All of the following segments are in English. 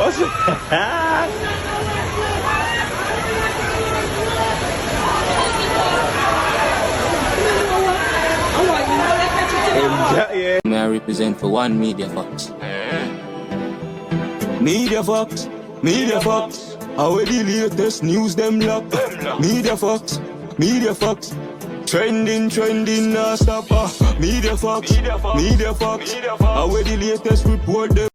May I represent for one Media Fox? Media Fox, Media Fox. How the latest news them lock? Media Fox, Media Fox. Trending, non stop. Media Fox, Media Fox. How the latest report them?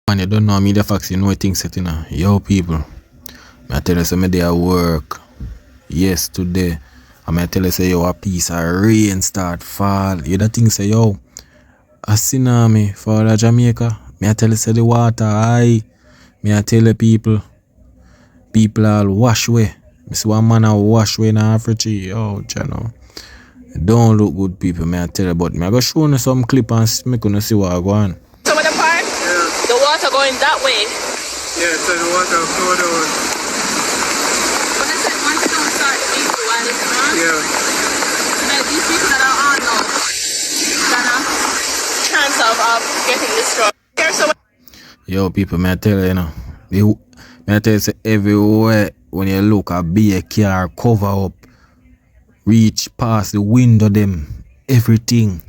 Man, you don't know Media Fox, you know things set, you know. Yo, people, I tell you some day at work. Yes, today. I tell you say yo, a piece of rain start fall. You the thing say yo, a tsunami for the Jamaica. Me I tell you say the water high. Me I tell you people all wash away. Me see one man a wash away in Africa. Yo, channel. Don't look good, people. Me I tell you, but me I go show you some clip and make you see what I go on. Some of the part, the water going that way. Yeah, so the water flow down. When they said once it don't start to beat while it's on, Yeah. like these people that are on now, got a chance of getting destroyed. Here, so Yo, people, me I tell you, you know. Me I tell you say everywhere when you look a big car cover up, reach past the window them, everything.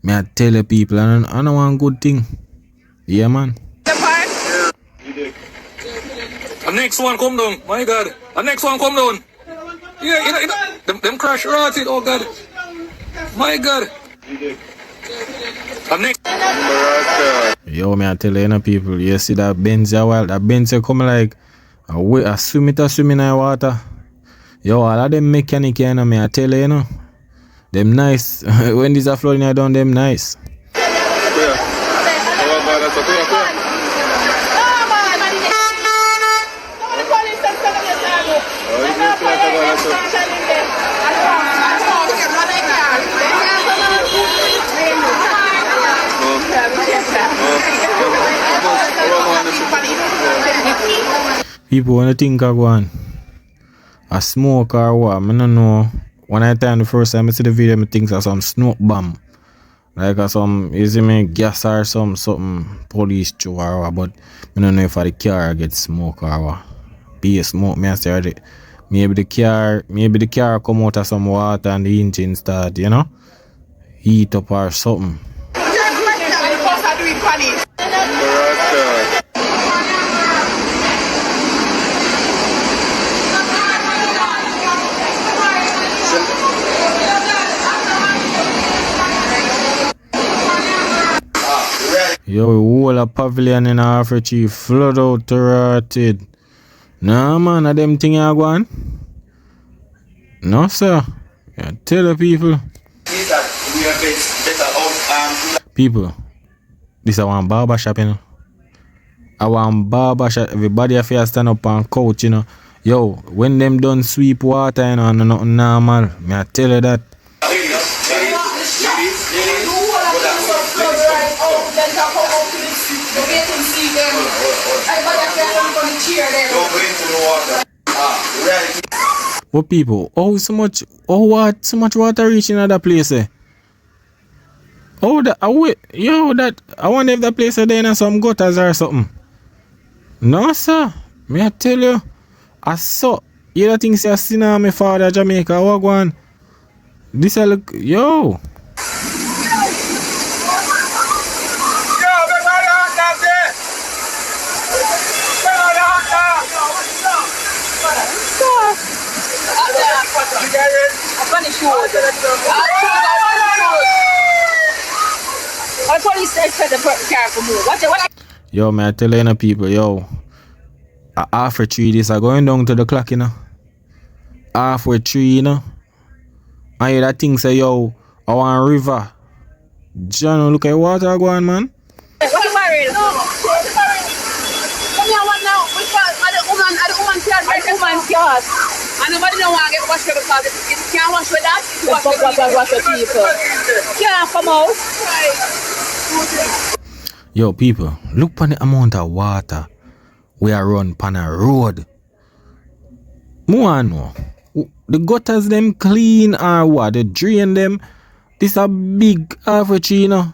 Me I tell you people, and I know one good thing. Yeah, man. the part, The next one come down, my God. The next one come down. Yeah, you know. Them crash right it, oh God. My God. The next. Yo, me I tell you, people, you see that Benz a while, that Benz come like a swim in the water. Yo, all of them mechanic, you know, me I tell you, you know, them nice. When these are flooding, I done them nice. People wanna think I go on a smoke or what, I don't know. When I time the first time I see the video, I think it's some smoke bomb. Like some, you see me, gas or something, police show or what, but I don't know if the car gets smoke or what. Be a smoke, me I say, maybe the car come out of some water and the engine start, you know, heat up or something. Yo, whole a pavilion in Africa flood out to rotted. Nah, man, are them thing you go on? No, sir. I tell the people. People, this is one barber shop, you know. I want barber shop. Everybody have to stand up on couch, you know. Yo, when them done sweep water, you know, and nothing normal. Me I tell you that. What people? So much water reaching other place? Oh, I wonder if that place is there in some gutters or something. No, sir. Me I tell you, I saw. You don't think say tsunami for the Jamaica? What go on? This I look, yo. Yo, man, I tell you, people, yo, halfway 3 days are going down to the clock, you know. Halfway 3, you know. And you that thing say, yo, I want river. John, look at water going, man. what's the barrel? Come here, one now. The woman's yard. And nobody don't want to get washed because it can't wash with that. Wash with people. Can't come out. Yo, people, look on the amount of water we are run on a road. More no. The gutters them clean or what? They drain them. This a big halfway tree, you know.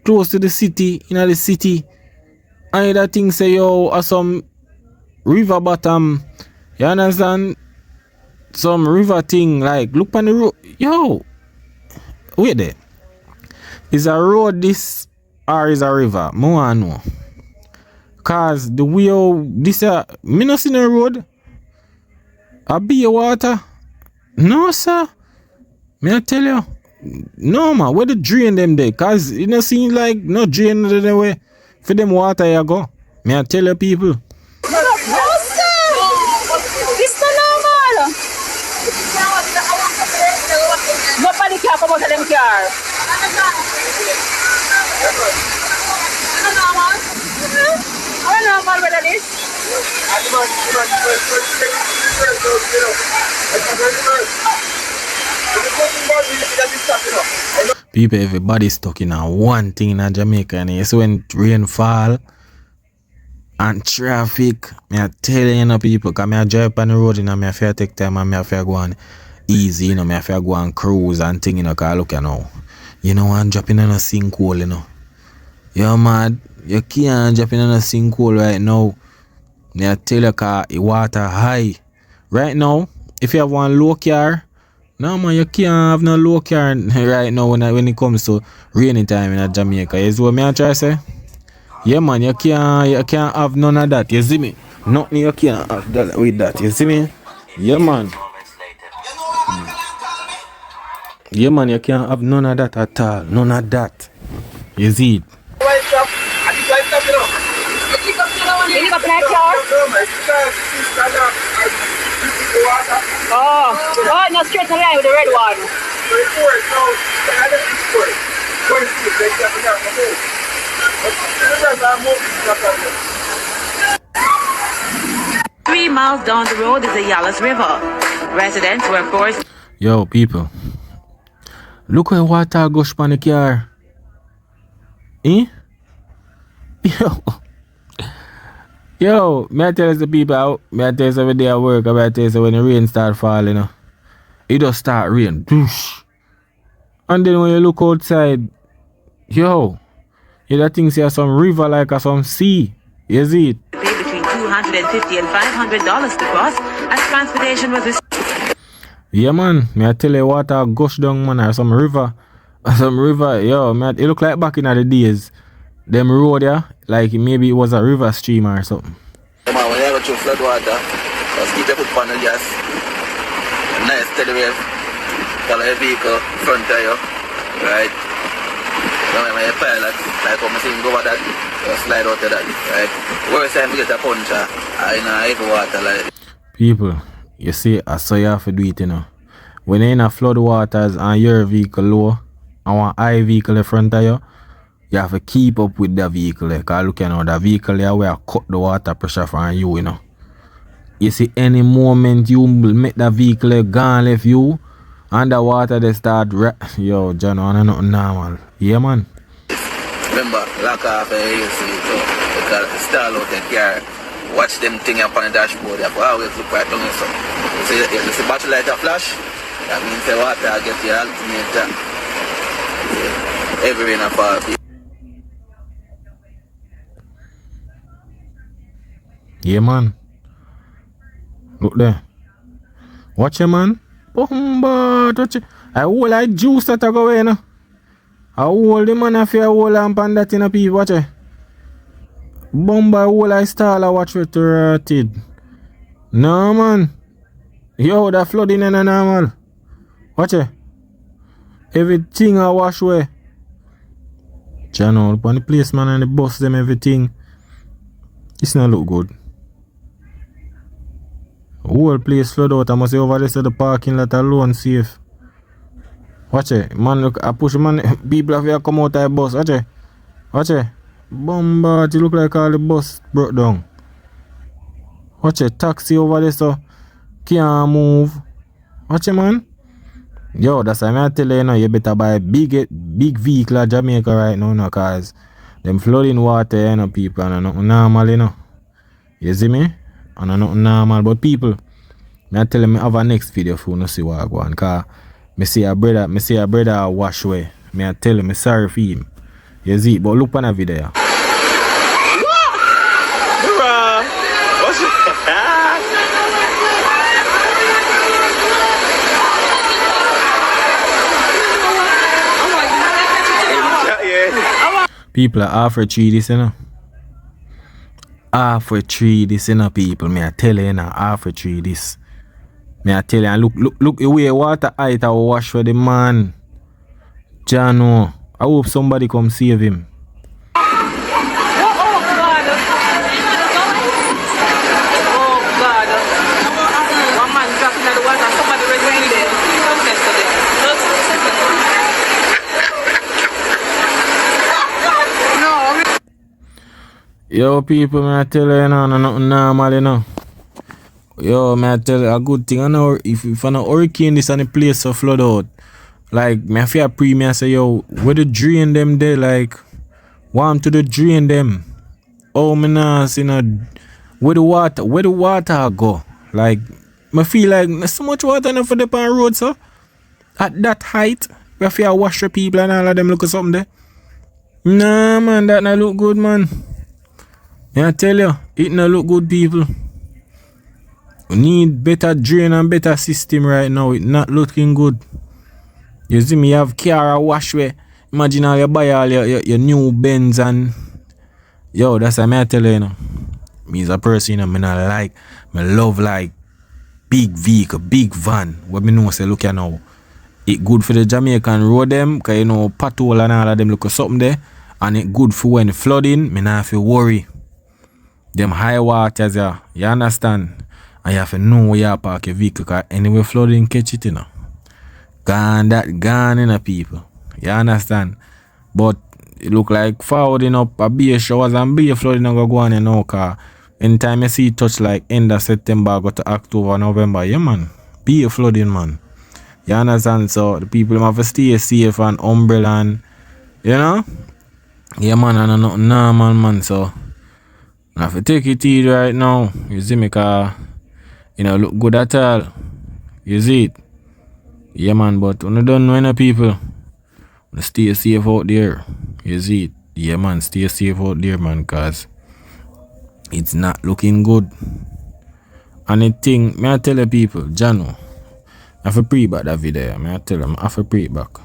Close to the city, the city. I that thing say yo or some river bottom. You understand? Some river thing like look on the road. Yo, wait there. Is a road this or is a river? More know. Cause the way how this me not see no road. A be water. No sir. Me I tell you. No man, where the drain them there? Cause it don't seem like no drain the way for them water you go. Me I tell you people. No, sir. This is normal. Nobody can come out of them car. I don't know about whether this. People, everybody stuck in a one thing in Jamaica, and it's when rain fall and traffic. Me I tell you, know, people, cause me I drive on the road, you know, me I feel take time and me I feel go on easy, you know, me I feel go on cruise and thing, you know, cause look, you know, I'm dropping in a sinkhole, you know. You're mad, you can't drop in a sinkhole right now. Me I tell you, cause the water high. Right now, if you have one low car, no man, you can't have no low car right now when it comes to rainy time in Jamaica. Is what me I try to say? Yeah man, you can't have none of that. You see me? Nothing you can't have that with that. You see me? Yeah man. Yeah man, you can't have none of that at all. None of that. You see it? Oh, no, straight to line with the red one. 3 miles down the road is the Yalas River. Residents were forced. Yo, people. Look where water goes on the car. Eh? Yo, may I tell you the people out, may I tell you every day at work, may I tell you when the rain start falling, you know, it just start rain. Doosh. And then when you look outside, yo, you that thing see some river like some sea. You see it? Pay between $250 and $500 to cross, as transportation was restricted. Yeah man, may I tell you water gush down man or some river. Yo, man, it look like back in the days. Them road yeah, like maybe it was a river stream or something. Yeah, man, when you go through flood water, just keep your foot on the gas. A nice steady wave. Follow your vehicle front of you, right? Now when you pilot, like when I see him go over that, just slide out of that, right? Worst time you get a puncher, I know heavy water like. People, you see, I saw you have to do it, you know. When you're in a flood waters and your vehicle low, and one high vehicle in front of you, you have to keep up with the vehicle. Because look, you know, the vehicle there where cut the water pressure from you, you know. You see, any moment you make the vehicle gone left you, and the water they start yo, John, I not normal. Yeah, man. Remember, lock off the AC, so you can stall out the car. Watch them thing up on the dashboard. You have to always look right down so. You see battery light a flash, that means the water get your ultimate. Every rain a fall. Yeah, man. Look there. Watch it, man. Bomba. Touch it. I hold like juice that I go away, you know. I hold the man if you hold lamp and that in a piece. Watch it. Bomba, I hold like stall. I watch it rotted. No, man. Yo, that flooding in a normal. Watch it. Everything I wash away. Channel upon the place, man, and the bus them everything. It's not look good. Whole place flood out. I must say over there to the parking lot alone safe. Watch it. Man, look, I push man. People have to come out of the bus. Watch it. Watch it. Bomba. It look like all the bus broke down. Watch it. Taxi over there so can't move. Watch it, man. Yo, that's why I tell you, you know, you better buy big vehicle at Jamaica right now, you know, cause them flooding water, you know, people, and not normal, you know. You see me? And not normal, but people, I tell them I have a next video for you to see what I go on, cause me see a brother wash away. Me I tell him, me sorry for him. You see, but look on the video. People are half for 3 this, you know. Half for 3 this, you know, people. Me I tell you now, half for 3 this. Me I tell you, and look the way water height I wash for the man. Jano. I hope somebody come save him. Yo, people, me I tell you, nothing normal, you know. Yo, me I tell you, a good thing, I know, if an hurricane this and the place so flood out, like, me I feel me I say, yo, where the drain them there, like, want to the drain them. Oh, me nah see no, where the water go. Like, me feel like, there's so much water enough for the pan road, so, at that height, we have to wash the people and all of them look at something there. Nah, man, that not look good, man. I tell you, it not look good, people. We need better drain and better system right now. It not looking good. You see me have car wash way. Imagine how you buy all your new Benz and yo, that's what I tell you, you know. Me as a person, you know, me love like big vehicle, big van. What me know say look here now. It good for the Jamaican road them, cause you know pothole and all of them look at something there. And it good for when flooding, me not have to worry. Them high waters, yeah, you understand? And you have to know where you park your vehicle, because anyway flooding catch it, you know. Gone, you know, people. You understand? But it look like forwarding up a beer showers and beer flooding and go on, you know, because anytime you see it touch like end of September, go to October, November, yeah, man. Beer flooding, man. You understand? So the people have to stay safe and umbrella and, you know? Yeah, man, and nothing normal, man, so I have to take it easy right now. You see me, cause you know look good at all. You see it? Yeah, man, but when you don't know any people, stay safe out there. You see it? Yeah, man, stay safe out there, man, cause it's not looking good. And the thing, may I tell the people, Jano, I have to pre back that video. May I tell them, I have to pre it back.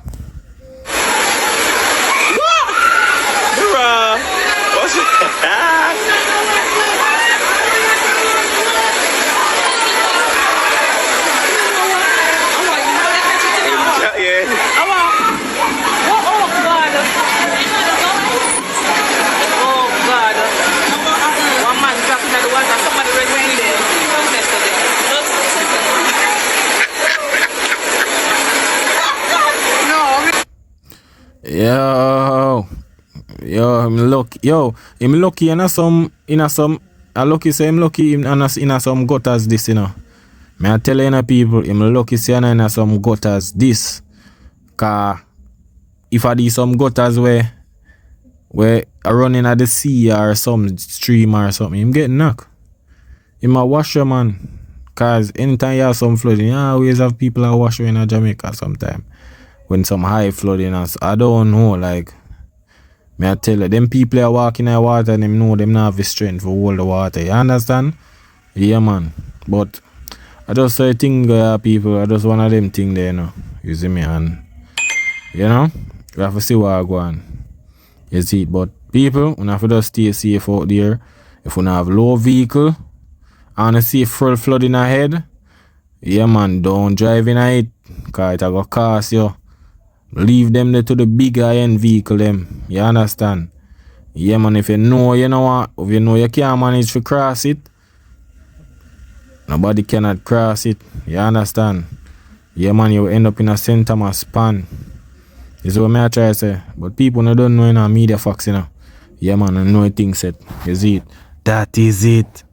I'm lucky in some I lucky say I'm lucky in some gutters this, you know. May I tell you people, I'm lucky say in some gutters this. Cause if I do some gutters where I running at the sea or some stream or something, I'm getting knocked. I'm a washer, man. Cause anytime you have some flooding, you always have people that wash in Jamaica sometime. When some high flooding, I don't know, like, may I tell you, them people are walking in the water and them know them not have the strength to hold the water. You understand? Yeah, man. But I just say thing, people, I just one of them thing there, you know. You see me, and you know, we have to see what I go on. You see it, but people, we have to just stay safe out there. If we don't have low vehicle and see full flooding ahead, yeah, man, don't drive in it, because it will cost you. Leave them there to the big high-end vehicle them. You understand? Yeah, man, if you know, you know what, if you know you can't manage to cross it, nobody cannot cross it. You understand? Yeah, man, you will end up in a St. Thomas span. This is what I try to say. But people don't know, you know, media facts, you know. Yeah, man, I know things set. You see it? That is it.